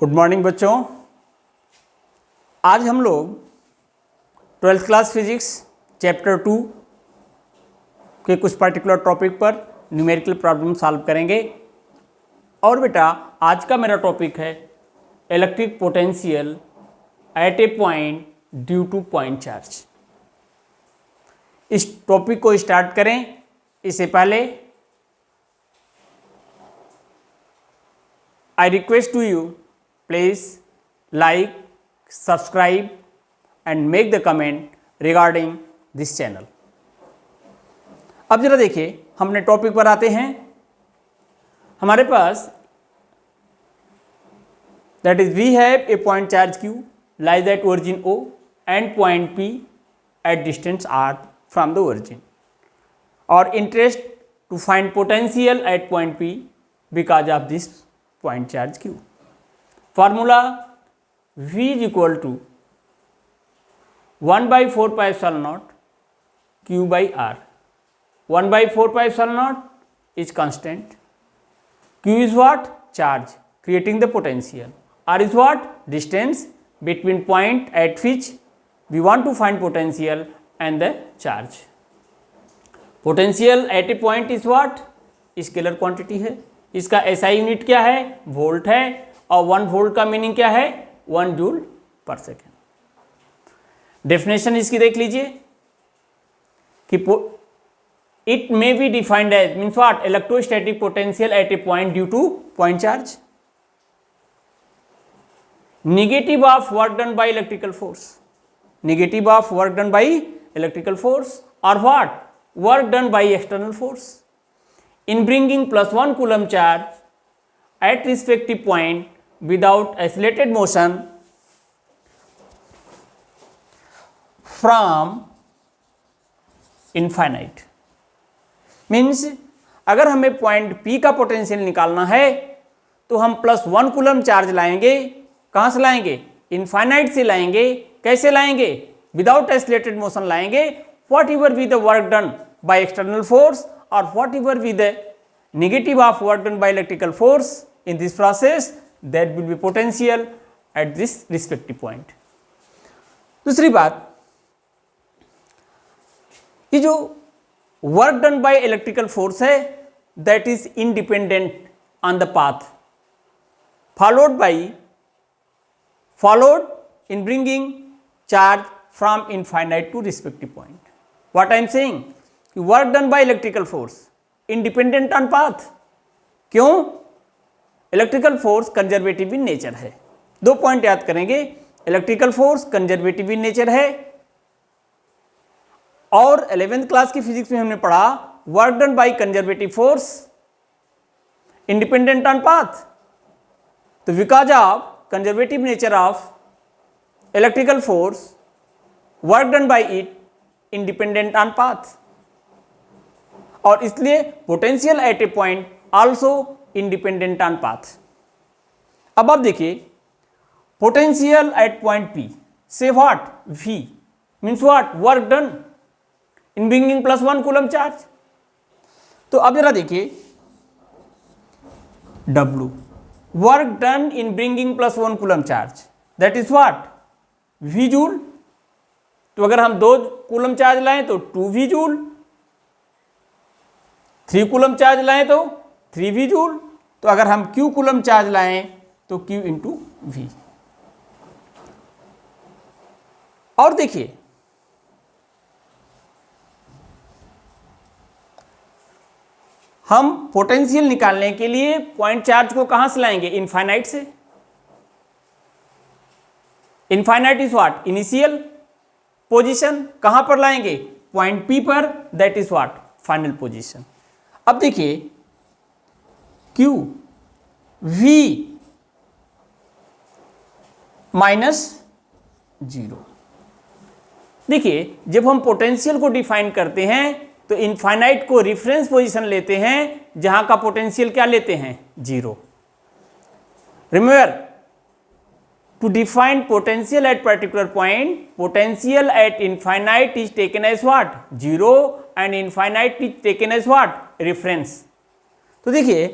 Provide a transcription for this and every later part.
Good morning बच्चों। आज हम लोग 12th क्लास फिजिक्स चैप्टर 2 के कुछ पर्टिकुलर टॉपिक पर न्यूमेरिकल प्रॉब्लम सॉल्व करेंगे। और बेटा आज का मेरा टॉपिक है electric potential at a point due to point charge. इस टॉपिक को स्टार्ट करें इससे पहले I request to you, please like, subscribe and make the comment regarding this channel. अब जरा देखिए, हमने टॉपिक पर आते हैं। हमारे पास that is we have a point charge Q lies at origin O and point P at distance R from the origin. Our interest to find potential at point P because of this point charge Q. Formula V is equal to 1 by 4 pi epsilon naught Q by R. 1 by 4 pi epsilon naught is constant. Q is what? Charge creating the potential. R is what? Distance between point at which we want to find potential and the charge. Potential at a point is what? Scalar quantity है। इसका SI unit क्या है? Volt है। और 1 volt का meaning क्या है? 1 joule पर सेकेंड। डेफिनेशन इसकी देख लीजिए कि it may be defined as means what? Electrostatic potential at a point due to point charge, negative of work done by electrical force, negative of work done by electrical force और what? Work done by external force in bringing plus 1 coulomb charge at respective point without accelerated motion from infinite. Means अगर हमें point P का potential निकालना है तो हम plus 1 coulomb charge लाएंगे। कहाँ से लाएंगे? इनफाइनाइट से लाएंगे। कैसे लाएंगे? विदाउट एक्सेलरेटेड मोशन लाएंगे। What ever be the work done by external force or whatever be the negative of work done by electrical force in this process, that will be potential at this respective point. दूसरी बात, ये जो work done by electrical force है that is independent on the path followed in bringing charge from infinite to respective point. What I am saying? Work done by electrical force independent on path. क्यों? Electrical force conservative in nature है। 2 point याद करेंगे, electrical force conservative in nature है और 11th class की physics में हमने पढ़ा work done by conservative force independent on path. तो because of conservative nature of electrical force work done by it independent on path और इसलिए potential at a point also independent on path. अब आप देखिए potential at point P से what? V means what? Work done in bringing plus 1 coulomb charge. तो अब जरा देखिए W work done in bringing plus 1 coulomb charge that is what? V joule. तो अगर हम 2 कूलम चार्ज लाएं तो 2V जूल, 3 कूलम चार्ज लाएं तो 3V जूल। तो अगर हम Q कूलम चार्ज लाएं तो Q इंटू V। और देखिए हम पोटेंशियल निकालने के लिए पॉइंट चार्ज को कहां से लाएंगे? इनफाइनाइट से। Infinite is what? Initial position. कहां पर लाएंगे? पॉइंट P पर, that is what? Final position. अब देखिए Q V माइनस 0। देखिए जब हम पोटेंशियल को डिफाइन करते हैं तो इनफाइनाइट को रिफरेंस पोजीशन लेते हैं जहां का पोटेंशियल क्या लेते हैं? 0। Remember to define potential at particular point, potential at infinite is taken as what? 0 and infinite is taken as what? Reference. तो देखिए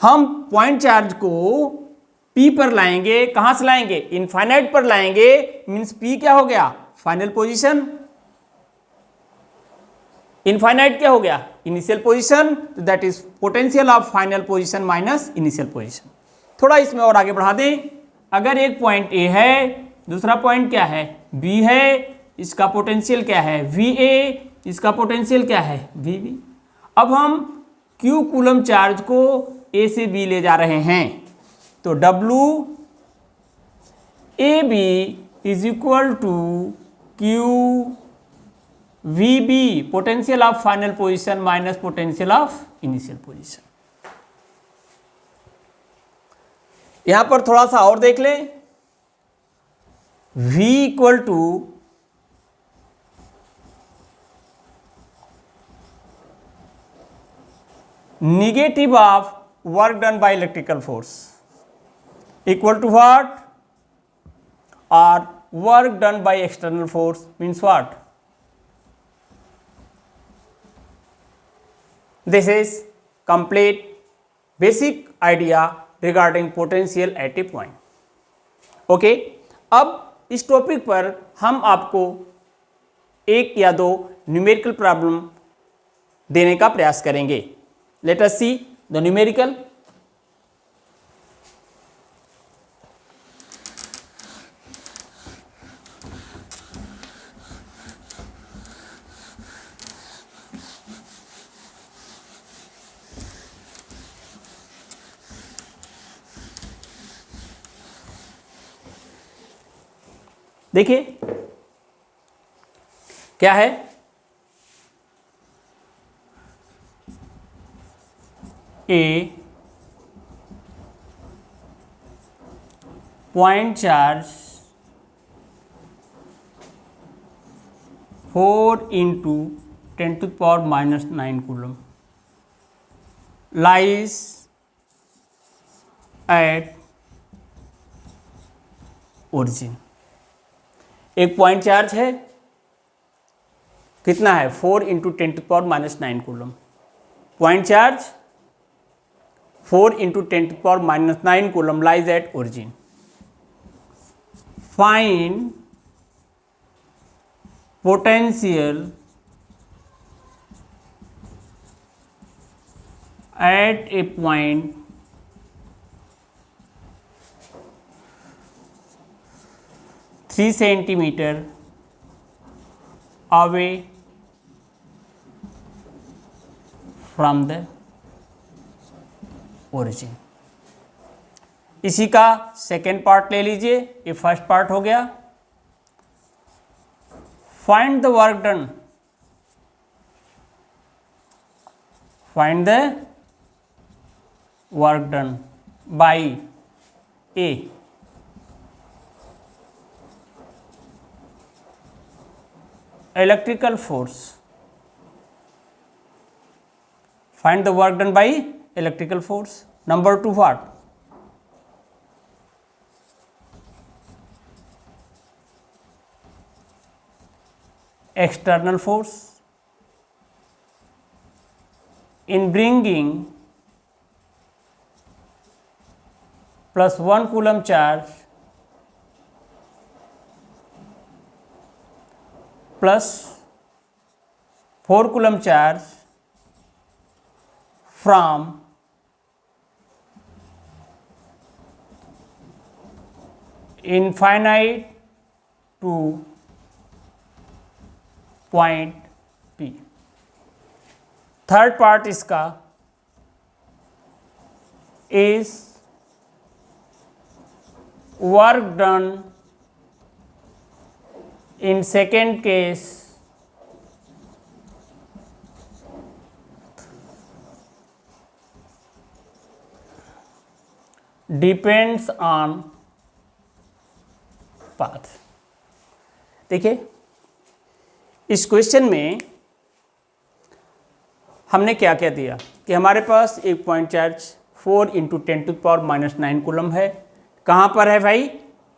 हम पॉइंट चार्ज को P पर लाएंगे, कहां से लाएंगे? इनफाइनाइट पर लाएंगे, मीन्स P क्या हो गया? Final position. इनफाइनाइट क्या हो गया? Initial position. तो that is potential of final position minus initial position. थोड़ा इसमें और आगे बढ़ा दें। अगर एक पॉइंट ए है, दूसरा पॉइंट क्या है? बी है, इसका पोटेंशियल क्या है? वी ए, इसका पोटेंशियल क्या है? V B. अब हम क्यू कूलम चार्ज को ए से बी ले जा रहे हैं, तो W A B is equal to Q V B, potential of final position minus potential of initial position. यहां पर थोड़ा सा और देख लें। V equal to negative of work done by electrical force equal to what? और work done by external force means what? This is complete basic idea regarding potential at a point. Okay, अब इस topic पर हम आपको एक या दो numerical problem देने का प्रयास करेंगे। Let us see the numerical. देखिए क्या है, a point charge 4 into 10⁻⁹ coulomb lies at origin. एक पॉइंट चार्ज है, कितना है? 4 into 10⁻⁹ coulomb. Point charge 4 into 10⁻⁹ coulomb lies at origin. Find potential at a point 3 centimetre away from the origin. इसी का second part ले लीजिए। ये first part हो गया। Find the work done, find the work done by A electrical force. Find the work done by electrical force. Number 2 what? External force in bringing plus 1 coulomb charge plus 4 coulomb charge from infinite to point P. Third part इसका is work done in second case depends on path। देखिए इस question में हमने क्या क्या दिया कि हमारे पास एक पॉइंट चार्ज 4 इंटू 10⁻⁹ कूलम है। कहाँ पर है भाई?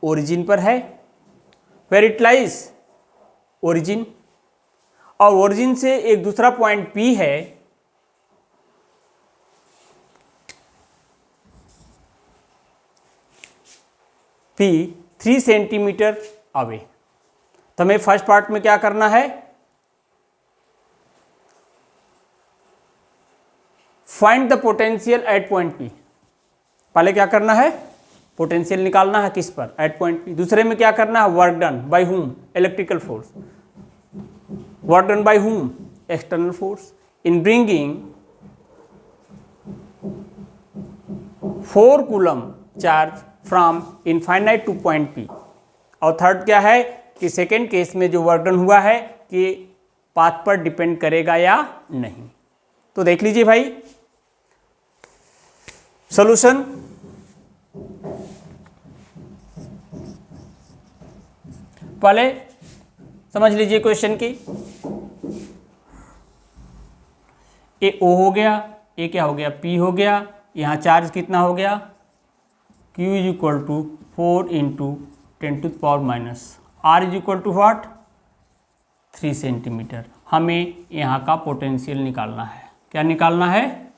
ओरिजिन पर है। Where it lies? ओरिजिन। और ओरिजिन से एक दूसरा पॉइंट P है, P 3 सेंटीमीटर अवे। तो हमें फर्स्ट पार्ट में क्या करना है, find the potential at point P। पहले क्या करना है, पोटेंशियल निकालना है किस पर, एट पॉइंट P। दूसरे में क्या करना है, work done by whom, electrical force. Work done by whom, external force, in bringing 4 coulomb charge from infinite two point P। और थर्ड क्या है कि सेकेंड केस में जो वर्क डन हुआ है कि पाथ पर डिपेंड करेगा या नहीं। तो देख लीजिए भाई सॉल्यूशन। पहले समझ लीजिए क्वेश्चन की, ए ओ हो गया, ए क्या हो गया, पी हो गया, यहाँ चार्ज कितना हो गया, Q is equal to 4 into 10⁻⁻, R is equal to what, 3 centimetre. हमें यहाँ का पोटेंशियल निकालना है। क्या निकालना है,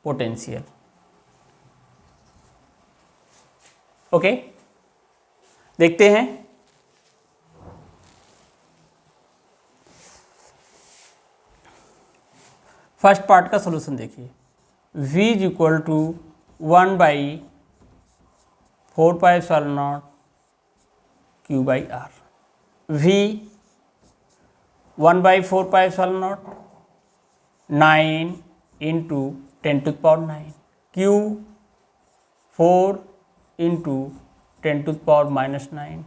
पोटेंशियल। ओके देखते हैं। फर्स्ट पार्ट का सॉल्यूशन देखिए, V is equal to 1/4πε0 Q/R। V 1/4πε0 9 into 10⁻⁹, Q 4 into 10⁻⁹,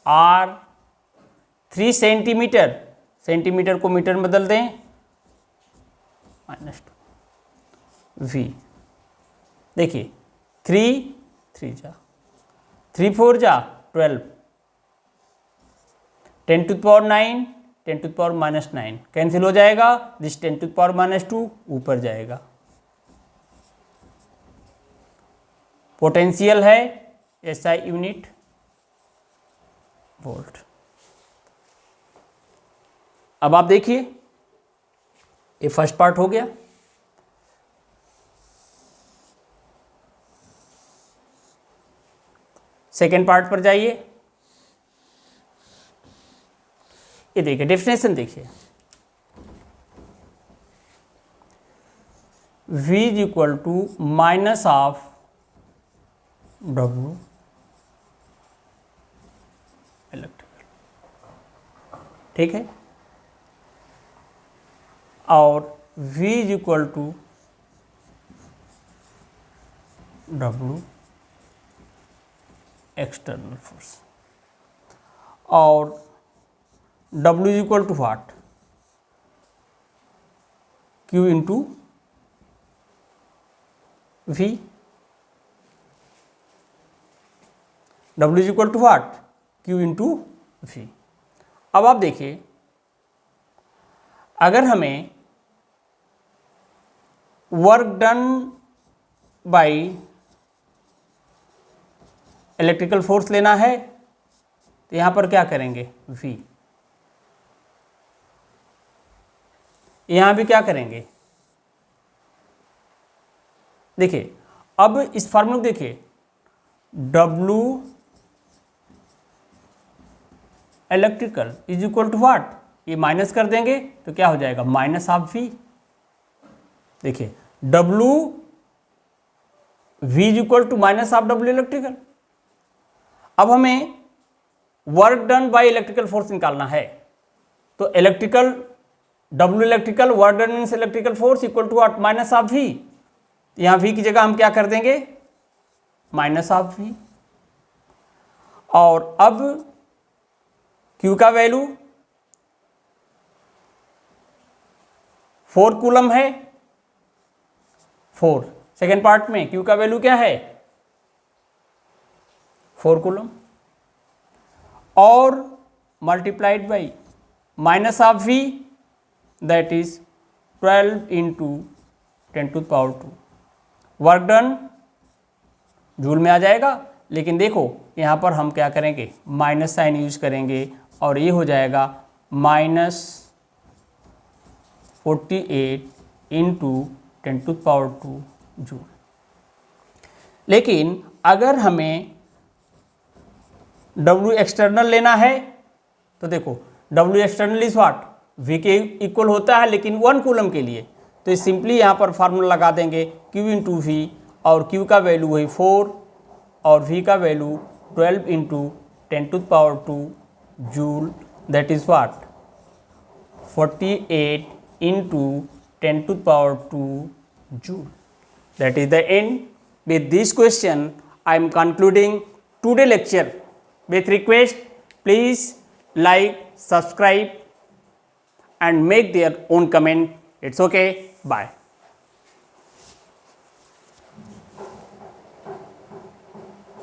R 3 centimetre, centimetre को मीटर में बदल दें, -2 V। देखिए 3 3 जा 3 4 जा 12, 10⁻⁹ 10⁻⁻9 कैंसिल हो जाएगा, दिस 10⁻⁻2 ऊपर जाएगा। पोटेंशियल है SI यूनिट वोल्ट। अब आप देखिए ये फर्स्ट पार्ट हो गया। सेकेंड पार्ट पर जाइए, ये देखिए डेफिनेशन देखिए, V is equal to minus of W electrical, ठीक है, और V is equal to W external force, और W is equal to what, Q into V। W is equal to what, Q into V। अब आप देखिए अगर हमें work done by electrical force लेना है तो यहां पर क्या करेंगे, V। यहां भी क्या करेंगे, देखिए अब इस फॉर्मूला को देखिए, W electrical is equal to what, ये माइनस कर देंगे तो क्या हो जाएगा, माइनस ऑफ V। देखिए W V is equal to minus of W electrical. अब हमें work done by electrical force निकालना है, तो electrical W electrical work done means electrical force equal to what, minus of V। यहाँ V की जगह हम क्या कर देंगे, माइनस ऑफ V। और अब Q का वैल्यू 4 कूलम है, 4 सेकेंड पार्ट में Q का वैल्यू क्या है, 4 कूलम, और multiplied by minus of V that is 12 into 10⁻²। Work done joule में आ जाएगा, लेकिन देखो यहाँ पर हम क्या करेंगे, माइनस साइन यूज करेंगे और ये हो जाएगा -48 इंटू 10⁻² जूल। लेकिन अगर हमें W एक्सटर्नल लेना है तो देखो W external is what, V के इक्वल होता है लेकिन 1 कूलम के लिए, तो सिंपली यहाँ पर फार्मूला लगा देंगे Q इंटू वी, और Q का वैल्यू है 4 और V का value 12 into 10⁻² joule, that is what 48 into 10⁻² joule. That is the end. With this question, I am concluding today lecture. With request, please like, subscribe, and make their own comment. It's okay. Bye.